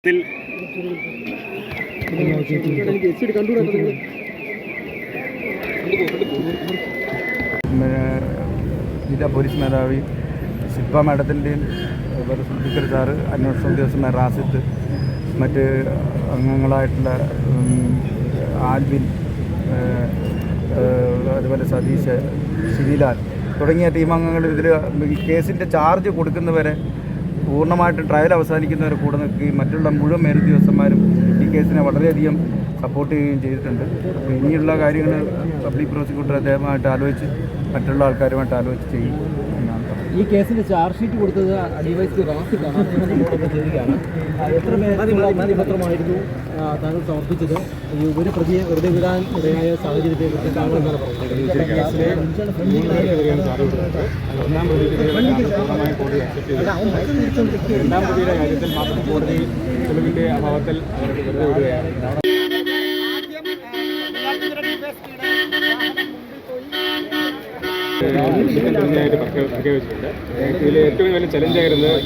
ജില്ലാ പോലീസ് മേധാവി ശില്പ മാഡത്തിൻ്റെയും സുൽഫിക്കർ സാറ്, അന്വേഷണ ഉദ്യോഗസ്ഥന്മാർ റാസിത്ത്, മറ്റ് അംഗങ്ങളായിട്ടുള്ള ആൽവിൻ, അതുപോലെ സതീഷ്, ശിരിലാൽ തുടങ്ങിയ ടീമംഗങ്ങൾ ഇതിൽ കേസിൻ്റെ ചാർജ് കൊടുക്കുന്നവരെ പൂർണ്ണമായിട്ടും ട്രയൽ അവസാനിക്കുന്നവരെ കൂടെ നിൽക്കുകയും മറ്റുള്ള മുഴുവൻ മേലുദ്യോഗസ്ഥന്മാരും ഈ കേസിനെ വളരെയധികം സപ്പോർട്ട് ചെയ്യുകയും ചെയ്തിട്ടുണ്ട്. അപ്പോൾ ഇനിയുള്ള കാര്യങ്ങൾ പബ്ലിക് പ്രോസിക്യൂട്ടർ അദ്ദേഹമായിട്ട് ആലോചിച്ച് മറ്റുള്ള ആൾക്കാരുമായിട്ട് ആലോചിച്ച് ചെയ്യും എന്നാണ്. ഈ കേസിൻ്റെ ചാർജ് ഷീറ്റ് കൊടുത്തത് ഡിവൈഎസ്പി റാസിത്താണ്. ചെയ്യുകയാണ്. എത്ര പത്രമായിരുന്നു താങ്കൾ സമർപ്പിച്ചത്? ഈ ഒരു പ്രതിയെ വെറുതെ വിടാൻ ഇടയായ സാഹചര്യത്തെക്കുറിച്ച് താങ്കൾ എന്താണ് പറയുന്നത്? രണ്ടാം പ്രതിയുടെ കാര്യത്തിൽ മാത്രം കോടതി തെളിവിൻ്റെ അഭാവത്തിൽ അവർക്ക് വെറുതെ വിടുകയാണ്. പ്രഖ്യാപിച്ചിട്ടുണ്ട്. ഇതിൽ ഏറ്റവും വലിയ ചലഞ്ചായിരുന്നത്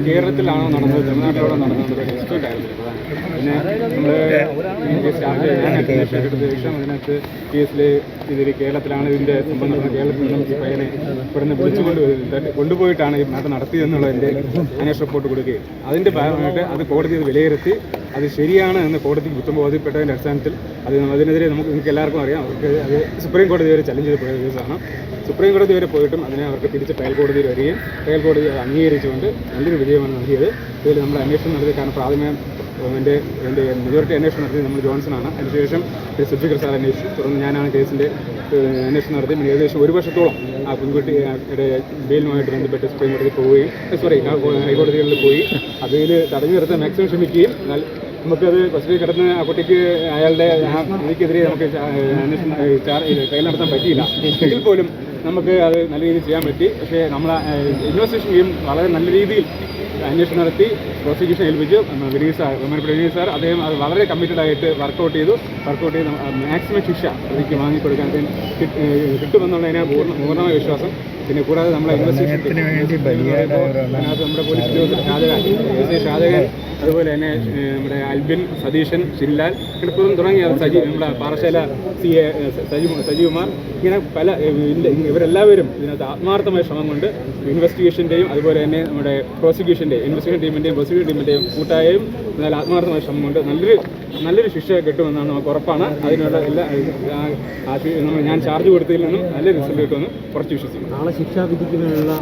കേരളത്തിലാണോ നടന്നത്, തമിഴ്നാട്ടിലാണോ നടന്നത് ഡിസ്പ്യൂട്ട് ആയിരുന്നു. പിന്നെ നമ്മൾ അതിനകത്ത് കേസിൽ ഇതിൽ കേരളത്തിലാണ് ഇതിൻ്റെ സംഭവം നടന്നത്. കേരളത്തിൽ നിന്നും ഈ പയ്യനെ ഇവിടുന്ന് കൊണ്ടുപോയിട്ടാണ് ഈ നാട്ടം നടത്തിയതെന്നുള്ളതിൻ്റെ അന്വേഷണ റിപ്പോർട്ട് കൊടുക്കുകയും അതിൻ്റെ ഭാഗമായിട്ട് അത് കോടതി അത് വിലയിരുത്തി അത് ശരിയാണ് എന്ന് കോടതിക്ക് കുറ്റം ബോധ്യപ്പെട്ടതിൻ്റെ അടിസ്ഥാനത്തിൽ അതിനെതിരെ നിങ്ങൾക്ക് എല്ലാവർക്കും അറിയാം. അവർക്ക് അത് സുപ്രീം കോടതി വരെ ചലഞ്ച് ചെയ്ത് പോയ കേസാണ്. സുപ്രീം കോടതി വരെ പോയിട്ടും അതിനെ അവർക്ക് തിരിച്ച് ട്രയൽ കോടതിയിൽ വരികയും ട്രയൽ കോടതി അംഗീകരിച്ചുകൊണ്ട് നല്ലൊരു വിജയമാണ് നൽകിയത്. ഇതിൽ നമ്മൾ അന്വേഷണം നടത്തി. കാരണം പ്രാഥമിക എൻ്റെ മെജോറിറ്റി അന്വേഷണം നടത്തിയത് നമ്മൾ ജോൺസണാണ്. അതിനുശേഷം സുൽഫിക്കർ സാർ അന്വേഷിച്ചു. തുടർന്ന് ഞാനാണ് കേസിൻ്റെ അന്വേഷണം നടത്തി. ഏകദേശം 1 വർഷത്തോളം ആ പെൺകുട്ടിയുടെ ബെയിലുമായിട്ട് ബന്ധപ്പെട്ട് സുപ്രീം കോടതി പോവുകയും ഹൈക്കോടതികളിൽ പോയി അതിൽ തടഞ്ഞു നിർത്താൻ മാക്സിമം ശ്രമിക്കുകയും എന്നാൽ നമുക്കത് കസ്റ്റഡിയിൽ കിടന്ന് ആ കുട്ടിക്ക് അയാളുടെ ഇതിക്കെതിരെ നമുക്ക് ട്രയൽ നടത്താൻ പറ്റിയില്ല. എങ്കിൽ പോലും നമുക്ക് അത് നല്ല രീതിയിൽ ചെയ്യാൻ പറ്റി. പക്ഷേ നമ്മൾ ഇൻവെസ്റ്റിഗേഷൻ ടീം വളരെ നല്ല രീതിയിൽ അന്വേഷണം നടത്തി പ്രോസിക്യൂഷൻ ഏൽപ്പിച്ചു. ബഹുമാനപ്പെട്ട വിനീത് സാർ അദ്ദേഹം അത് വളരെ കമ്മിറ്റഡ് ആയിട്ട് വർക്കൗട്ട് ചെയ്ത് മാക്സിമം ശിക്ഷ അതിലേക്ക് വാങ്ങിക്കൊടുക്കാൻ കിട്ടുമെന്നുള്ളതിന് പൂർണ്ണമായ വിശ്വാസം. പിന്നെ കൂടാതെ നമ്മളെ ഇൻവെസ്റ്റിഗേഷൻ അതിനകത്ത് നമ്മുടെ പോലീസ് ഉദ്യോഗസ്ഥർ ഷാജഹാൻ, അതുപോലെ തന്നെ നമ്മുടെ ആൽബിൻ, സതീശൻ, ഷിൻലാൽ, കിടപ്പും തുടങ്ങിയ നമ്മുടെ പാറശാല CA സജികുമാർ, ഇങ്ങനെ പല ഇവരെല്ലാവരും ഇതിനകത്ത് ആത്മാർത്ഥമായ ശ്രമം കൊണ്ട് ഇൻവെസ്റ്റിഗേഷൻ്റെയും അതുപോലെ തന്നെ നമ്മുടെ പ്രോസിക്യൂഷൻ്റെയും ഇൻവെസ്റ്റിഗേഷൻ ടീമിൻ്റെയും പ്രോസിക്യൂഷൻ ടീമിൻ്റെയും കൂട്ടായും എന്നാൽ ആത്മാർത്ഥമായ ശ്രമം കൊണ്ട് നല്ലൊരു ശിക്ഷ കിട്ടുമെന്നാണ് നമുക്ക് ഉറപ്പാണ്. അതിനുള്ള എല്ലാ ഞാൻ ചാർജ് കൊടുത്തതിൽ നിന്നും നല്ല റിസൾട്ട് കിട്ടുമെന്ന് കുറച്ച് വിശ്വസിക്കുന്നു. നാളെ ശിക്ഷാ വിധിക്കുന്നതിനുള്ള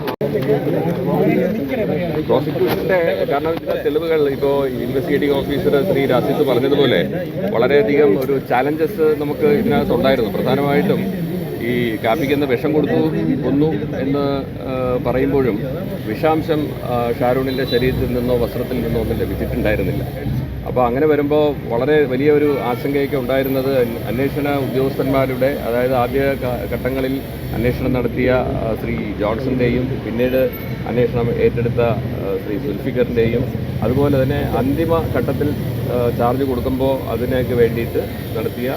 പ്രോസിക്യൂഷൻ്റെ കാരണം തെളിവുകൾ ഇപ്പോൾ ഇൻവെസ്റ്റിഗേറ്റിംഗ് ഓഫീസർ ശ്രീ റാസിത്ത് പറഞ്ഞതുപോലെ വളരെയധികം ഒരു ചാലഞ്ചസ് നമുക്ക് ഇതിനകത്തുണ്ടായിരുന്നു. പ്രധാനമായിട്ടും ഈ കാപ്പിക്കെന്ന് വിഷം കൊന്നു എന്ന് പറയുമ്പോഴും വിഷാംശം ഷാരൂണിൻ്റെ ശരീരത്തിൽ നിന്നോ വസ്ത്രത്തിൽ നിന്നോ ഒന്നും ലഭിച്ചിട്ടുണ്ടായിരുന്നില്ല. അപ്പോൾ അങ്ങനെ വരുമ്പോൾ വളരെ വലിയൊരു ആശങ്കയൊക്കെ ഉണ്ടായിരുന്നത് അന്വേഷണ ഉദ്യോഗസ്ഥന്മാരുടെ, അതായത് ആദ്യ ഘട്ടങ്ങളിൽ അന്വേഷണം നടത്തിയ ശ്രീ ജോൺസൻ്റെയും പിന്നീട് അന്വേഷണം ഏറ്റെടുത്ത ശ്രീ സുൽഫിക്കറിൻ്റെയും അതുപോലെ തന്നെ അന്തിമ ഘട്ടത്തിൽ ചാർജ് കൊടുക്കുമ്പോൾ അതിനൊക്കെ വേണ്ടിയിട്ട് നടത്തിയ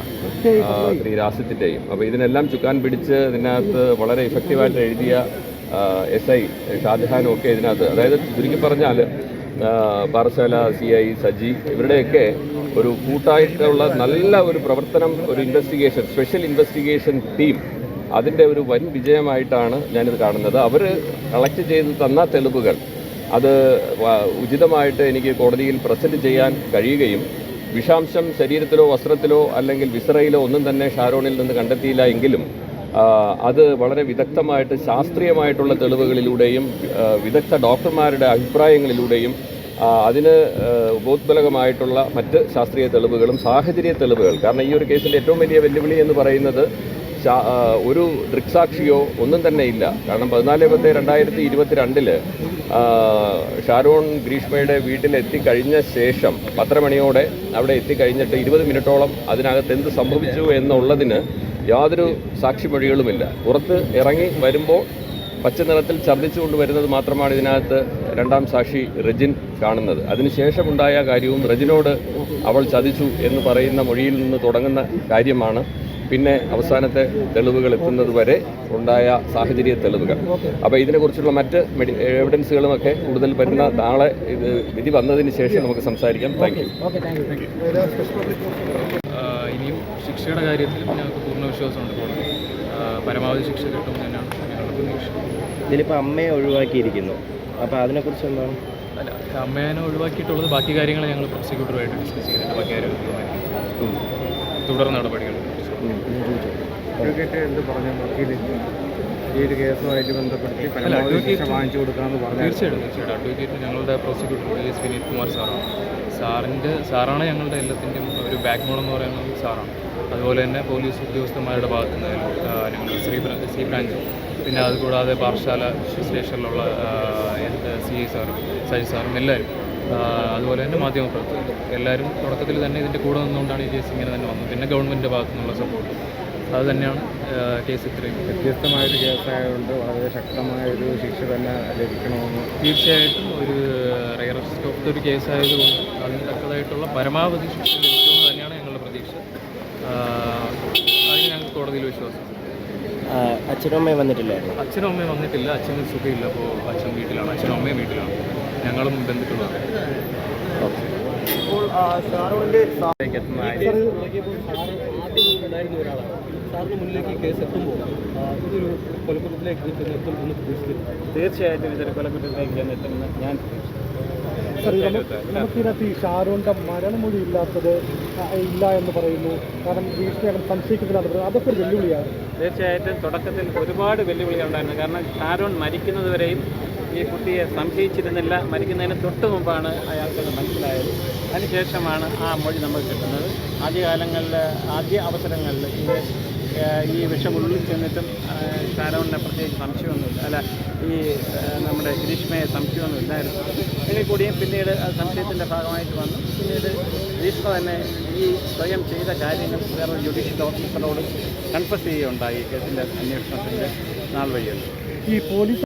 ശ്രീ റാസിത്തിൻ്റെയും. അപ്പോൾ ഇതിനെല്ലാം ചുക്കാൻ പിടിച്ച് ഇതിനകത്ത് വളരെ ഇഫക്റ്റീവായിട്ട് എഴുതിയ SI ഷാജഹാനും ഒക്കെ ഇതിനകത്ത്, അതായത് ചുരുക്കി പറഞ്ഞാൽ പാറശാല CI സജി ഇവരുടെയൊക്കെ ഒരു കൂട്ടായിട്ടുള്ള നല്ല ഒരു പ്രവർത്തനം, ഒരു ഇൻവെസ്റ്റിഗേഷൻ, സ്പെഷ്യൽ ഇൻവെസ്റ്റിഗേഷൻ ടീം, അതിൻ്റെ ഒരു വൻ വിജയമായിട്ടാണ് ഞാനിത് കാണുന്നത്. അവർ കളക്ട് ചെയ്ത് തന്ന തെളിവുകൾ അത് ഉചിതമായിട്ട് എനിക്ക് കോടതിയിൽ പ്രസൻറ്റ് ചെയ്യാൻ കഴിയുകയും വിഷാംശം ശരീരത്തിലോ വസ്ത്രത്തിലോ അല്ലെങ്കിൽ വിസറയിലോ ഒന്നും തന്നെ ഷാരോണിൽ നിന്ന് കണ്ടെത്തിയില്ല എങ്കിലും അത് വളരെ വിദഗ്ധമായിട്ട് ശാസ്ത്രീയമായിട്ടുള്ള തെളിവുകളിലൂടെയും വിദഗ്ധ ഡോക്ടർമാരുടെ അഭിപ്രായങ്ങളിലൂടെയും അതിന് ഉപോത്ബലകമായിട്ടുള്ള മറ്റ് ശാസ്ത്രീയ തെളിവുകളും സാഹചര്യ തെളിവുകൾ. കാരണം ഈ ഒരു കേസിൻ്റെ ഏറ്റവും വലിയ വെല്ലുവിളി എന്ന് പറയുന്നത് ഒരു ദൃക്സാക്ഷിയോ ഒന്നും തന്നെ ഇല്ല. കാരണം 14/10/2022 ഷാരോൺ ഗ്രീഷ്മയുടെ വീട്ടിലെത്തിക്കഴിഞ്ഞ ശേഷം 10 മണിയോടെ അവിടെ എത്തിക്കഴിഞ്ഞിട്ട് 20 മിനിറ്റോളം അതിനകത്ത് എന്ത് സംഭവിച്ചു എന്നുള്ളതിന് യാതൊരു സാക്ഷിമൊഴികളുമില്ല. പുറത്ത് ഇറങ്ങി വരുമ്പോൾ പച്ച നിറത്തിൽ ഛർദ്ദിച്ചുകൊണ്ട് വരുന്നത് മാത്രമാണ് ഇതിനകത്ത് രണ്ടാം സാക്ഷി റെജിൻ കാണുന്നത്. അതിനുശേഷമുണ്ടായ കാര്യവും റെജിനോട് അവൾ ചതിച്ചു എന്ന് പറയുന്ന മൊഴിയിൽ നിന്ന് തുടങ്ങുന്ന കാര്യമാണ് പിന്നെ അവസാനത്തെ തെളിവുകൾ എത്തുന്നത് വരെ ഉണ്ടായ സാഹചര്യ തെളിവുകൾ. അപ്പോൾ ഇതിനെക്കുറിച്ചുള്ള മറ്റ് എവിഡൻസുകളുമൊക്കെ കൂടുതൽ വരുന്ന നാളെ ഇത് വിധി വന്നതിന് ശേഷം നമുക്ക് സംസാരിക്കാം. Thank you. ഇനിയും ശിക്ഷയുടെ കാര്യത്തിൽ ഞങ്ങൾക്ക് പൂർണ്ണ വിശ്വാസമുണ്ട്. കോടതി പരമാവധി ശിക്ഷ കിട്ടും തന്നെയാണ് ഞങ്ങളുടെ പ്രതീക്ഷ. ഇതിലിപ്പോൾ അമ്മയെ ഒഴിവാക്കിയിരിക്കുന്നു, അപ്പോൾ അതിനെക്കുറിച്ച് എന്താണ്? അല്ല, അമ്മേനെ ഒഴിവാക്കിയിട്ടുള്ളത് ബാക്കി കാര്യങ്ങൾ ഞങ്ങൾ പ്രോസിക്യൂട്ടറുമായിട്ട് ഡിസ്കസ് ചെയ്തിട്ട് ബാക്കി കാര്യങ്ങൾ തുടർ നടപടികൾ. അഡ്വക്കേറ്റ് എന്ത് പറഞ്ഞു വക്കീൽ ഈ ഒരു കേസുമായിട്ട് ബന്ധപ്പെടുത്തി ശിക്ഷ വാങ്ങിച്ചു കൊടുക്കാമെന്ന് പറഞ്ഞു? തീർച്ചയായിട്ടും അഡ്വക്കേറ്റ് ഞങ്ങളുടെ പ്രോസിക്യൂട്ടർ PS വിനീത് കുമാർ സാറാണ് ഞങ്ങളുടെ എല്ലാത്തിൻ്റെയും ഒരു ബാക്ക് ബോൺ എന്ന് പറയുന്നത് സാറാണ്. അതുപോലെ തന്നെ പോലീസ് ഉദ്യോഗസ്ഥന്മാരുടെ ഭാഗത്തു നിന്ന് ഞങ്ങൾ സി ബ്രാഞ്ച്, പിന്നെ അതുകൂടാതെ പാറശാല സ്റ്റേഷനിലുള്ള CI സാറും സജി സാറും എല്ലാവരും, അതുപോലെ തന്നെ മാധ്യമപ്രവർത്തകർ എല്ലാവരും തുടക്കത്തിൽ തന്നെ ഇതിൻ്റെ കൂടെ നിന്നുകൊണ്ടാണ് ഈ കേസ് ഇങ്ങനെ തന്നെ വന്നത്. പിന്നെ ഗവൺമെൻറ്റിൻ്റെ ഭാഗത്തു നിന്നുള്ള സപ്പോർട്ട് അത് തന്നെയാണ് കേസ് ഇത്രയും വ്യത്യസ്തമായൊരു കേസായതുകൊണ്ട് വളരെ ശക്തമായൊരു ശിക്ഷ തന്നെ ലഭിക്കണമെന്ന് തീർച്ചയായിട്ടും ഒരു റയറസ്റ്റ് ഓഫ് ഒരു കേസായതുകൊണ്ട് അതിന് തക്കതായിട്ടുള്ള പരമാവധി ശിക്ഷ ലഭിക്കുമെന്ന് തന്നെയാണ് ഞങ്ങളുടെ പ്രതീക്ഷ. അതിന് ഞങ്ങൾക്ക് കോടതിയിൽ വിശ്വാസം. അച്ഛനും അമ്മയും വന്നിട്ടില്ലായിരുന്നു? അച്ഛനും അമ്മയും വന്നിട്ടില്ല. അച്ഛന് സുഖമില്ല, അപ്പോൾ അച്ഛൻ വീട്ടിലാണ്, അച്ഛനും അമ്മയും വീട്ടിലാണ്, ഞങ്ങളും ബന്ധുക്കളാണ്. ഉണ്ടായിരുന്ന ഒരാളാണ് സാറിന് മുന്നിലേക്ക് ഈ കേസ് എത്തുമ്പോൾ ഇതൊരു കൊലക്കുറ്റത്തിലേക്ക് എത്തുമെന്ന് പ്രതീക്ഷിക്കുന്നു. തീർച്ചയായിട്ടും ഇതൊരു കൊലക്കുറ്റത്തിലേക്ക് എത്തുമെന്ന് ഞാൻ നമുക്കിതിനകത്ത് ഈ ഷാരോണിൻ്റെ മരണമൊഴി ഇല്ല എന്ന് പറയുന്നു. കാരണം ഭീഷണിയാകാൻ സംശയിക്കുന്നതിനാണ്, അതൊക്കെ ഒരു വെല്ലുവിളിയാണ്. തീർച്ചയായിട്ടും തുടക്കത്തിൽ ഒരുപാട് വെല്ലുവിളികളുണ്ടായിരുന്നു. കാരണം ഷാരോൺ മരിക്കുന്നതുവരെയും ഈ കുട്ടിയെ സംശയിച്ചിരുന്നില്ല. മരിക്കുന്നതിന് തൊട്ട് മുമ്പാണ് അയാൾക്കത് മനസ്സിലായത്. അതിനുശേഷമാണ് ആ മൊഴി നമുക്ക് കിട്ടുന്നത്. ആദ്യ അവസരങ്ങളിൽ ഈ വിഷം ഉള്ളിൽ ചെന്നിട്ടും ഷാരോണിനെ പ്രത്യേകിച്ച് സംശയമൊന്നുമില്ല, അല്ല ഈ നമ്മുടെ ഗ്രീഷ്മയെ സംശയമൊന്നുമില്ലായിരുന്നു. എങ്കിൽ കൂടിയും പിന്നീട് സംശയത്തിൻ്റെ ഭാഗമായിട്ട് വന്നു. പിന്നീട് ഗ്രീഷ്മ തന്നെ ഈ സ്വയം ചെയ്ത കാര്യങ്ങൾ വേറൊരു ജുഡീഷ്യൽ ഓഫീസറോട് കൺഫസ് ചെയ്യുകയുണ്ടായി കേസിൻ്റെ അന്വേഷണത്തിൻ്റെ നാൾ വഴിയുണ്ട്. ഈ പോലീസ്